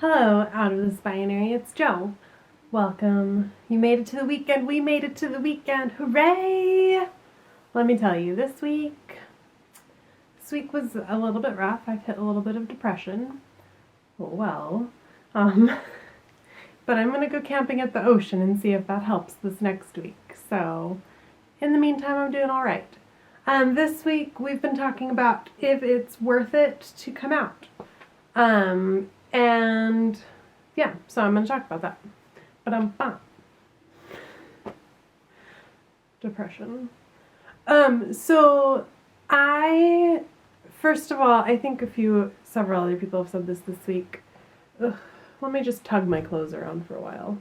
Hello, out of this binary, it's Joe. Welcome. You made it to the weekend. We made it to the weekend. Hooray! Let me tell you, this week was a little bit rough. I've hit a little bit of depression. Well, but I'm gonna go camping at the ocean and see if that helps this next week. So, in the meantime, I'm doing all right. This week we've been talking about if it's worth it to come out. And yeah, so I'm going to talk about that. But depression. So first of all, I think several other people have said this week. Let me just tug my clothes around for a while.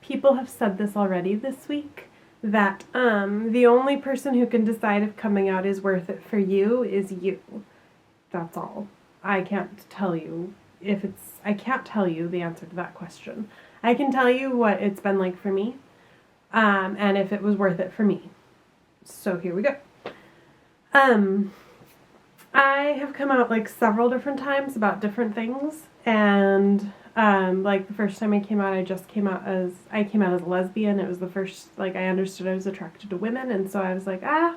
People have said this already this week, that the only person who can decide if coming out is worth it for you is you. That's all. I can't tell you the answer to that question. I can tell you what it's been like for me, and if it was worth it for me. So here we go. I have come out several different times about different things, and the first time I came out, I came out as a lesbian. It was the first, I understood I was attracted to women, and so I was like, I'm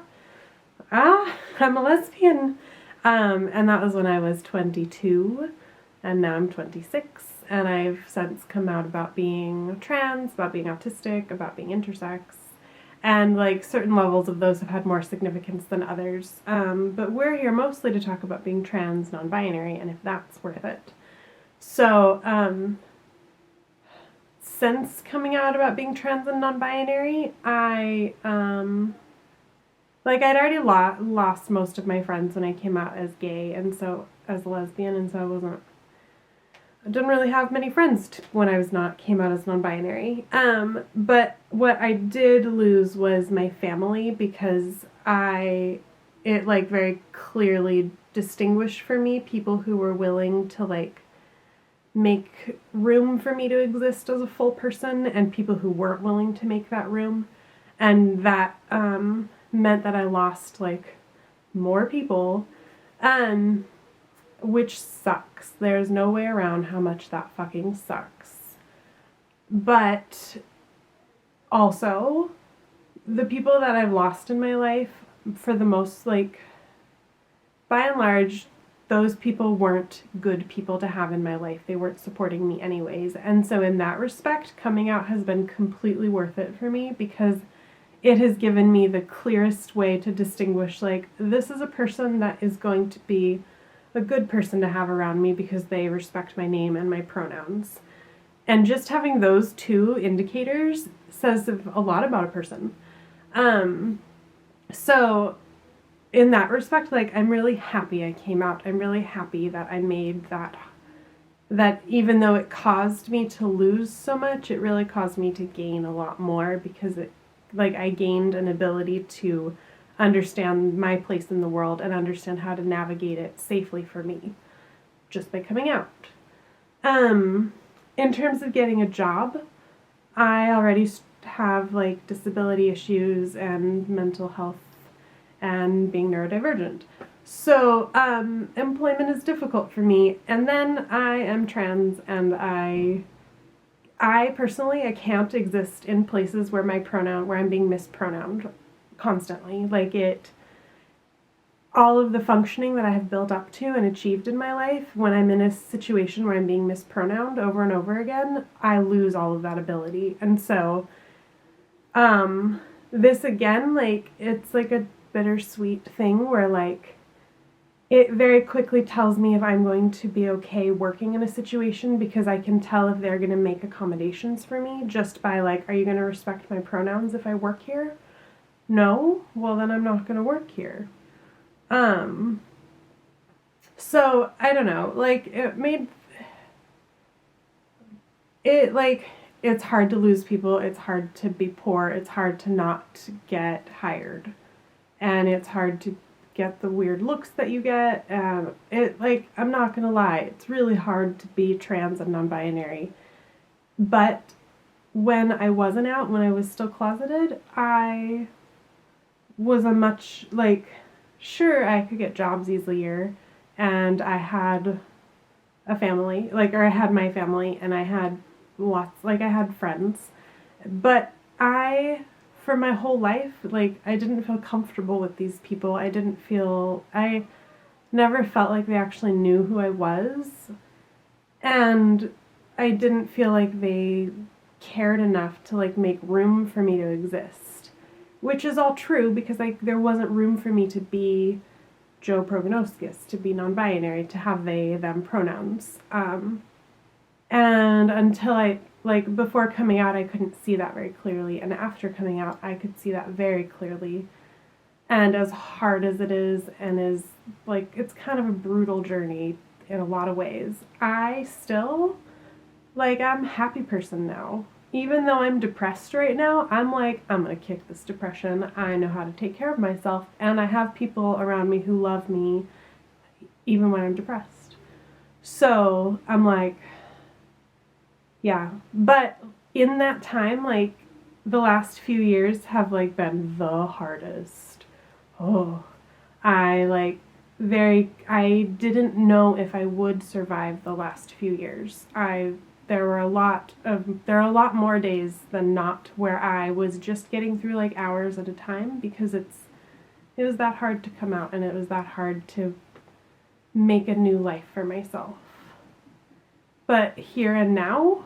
a lesbian. And that was when I was 22, and now I'm 26, and I've since come out about being trans, about being autistic, about being intersex, and certain levels of those have had more significance than others. But we're here mostly to talk about being trans, non-binary, and if that's worth it. So, since coming out about being trans and non-binary, I'd already lost most of my friends when I came out as gay, and so as a lesbian, and so I didn't really have many friends when I came out as non-binary. But what I did lose was my family, because it very clearly distinguished for me people who were willing to make room for me to exist as a full person, and people who weren't willing to make that room, and that meant that I lost more people, which sucks. There's no way around how much that fucking sucks. But also, the people that I've lost in my life, for the most, by and large, those people weren't good people to have in my life. They weren't supporting me anyways. And so in that respect, coming out has been completely worth it for me, because it has given me the clearest way to distinguish, this is a person that is going to be a good person to have around me because they respect my name and my pronouns. And just having those two indicators says a lot about a person. So in that respect, I'm really happy I came out. I'm really happy that I made that even though it caused me to lose so much, it really caused me to gain a lot more, because I gained an ability to understand my place in the world and understand how to navigate it safely for me just by coming out. In terms of getting a job, I already have disability issues and mental health and being neurodivergent. So employment is difficult for me. And then I am trans, and I personally, I can't exist in places where I'm being mispronounced constantly. All of the functioning that I have built up to and achieved in my life, when I'm in a situation where I'm being mispronounced over and over again, I lose all of that ability. And so, this again, it's a bittersweet thing where it very quickly tells me if I'm going to be okay working in a situation, because I can tell if they're going to make accommodations for me just by are you going to respect my pronouns if I work here? No? Well, then I'm not going to work here. So I don't know, it's hard to lose people. It's hard to be poor. It's hard to not get hired. And it's hard to get the weird looks that you get. I'm not gonna lie, it's really hard to be trans and non-binary. But when I wasn't out, when I was still closeted, I was sure, I could get jobs easier, and I had a family, like, or I had my family, and I had lots, like, I had friends, but for my whole life, like, I didn't feel comfortable with these people. I never felt like they actually knew who I was, and I didn't feel like they cared enough to, like, make room for me to exist, which is all true, because, like, there wasn't room for me to be Joe Prognoskis, to be non-binary, to have they, them pronouns. And until before coming out, I couldn't see that very clearly. And after coming out, I could see that very clearly. And as hard as it is, and it's kind of a brutal journey in a lot of ways, I still, I'm a happy person now. Even though I'm depressed right now, I'm like, I'm gonna kick this depression. I know how to take care of myself, and I have people around me who love me even when I'm depressed. So I'm like, yeah. But in that time, the last few years have been the hardest. Oh, I didn't know if I would survive the last few years. There are a lot more days than not where I was just getting through hours at a time, because it was that hard to come out, and it was that hard to make a new life for myself. But here and now,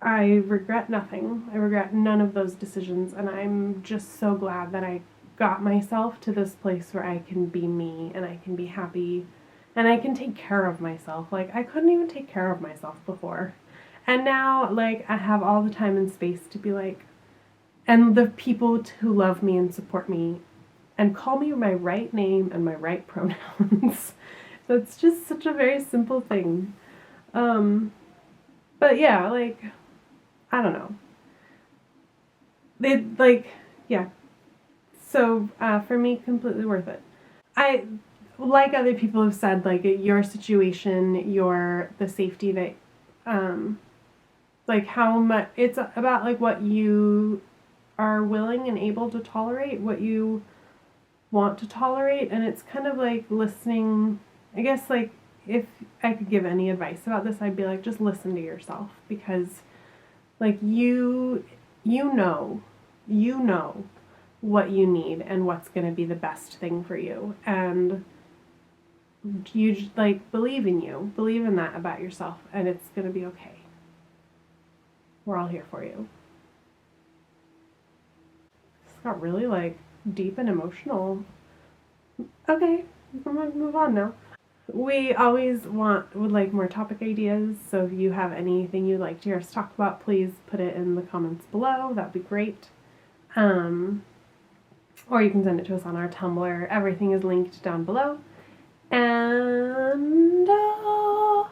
I regret nothing. I regret none of those decisions, and I'm just so glad that I got myself to this place where I can be me, and I can be happy, and I can take care of myself. I couldn't even take care of myself before. And now, I have all the time and space to be and the people who love me and support me and call me my right name and my right pronouns. So it's just such a very simple thing. But yeah, I don't know. Yeah. So, for me, completely worth it. Like other people have said, your situation, the safety that, how much, it's about, what you are willing and able to tolerate, what you want to tolerate, and it's kind of listening, I guess, if I could give any advice about this, I'd be just listen to yourself, because, you know what you need and what's going to be the best thing for you, and you just, believe in that about yourself, and it's going to be okay. We're all here for you. It's got really deep and emotional. Okay, we're going to move on now. We always would like more topic ideas, so if you have anything you'd like to hear us talk about, please put it in the comments below. That'd be great. Or you can send it to us on our Tumblr. Everything is linked down below. And that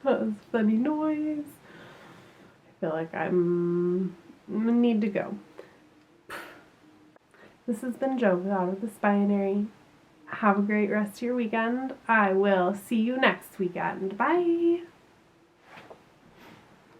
was funny noise. I feel like I need to go. This has been Jo with OutOfThisBinary. Have a great rest of your weekend. I will see you next weekend. Bye!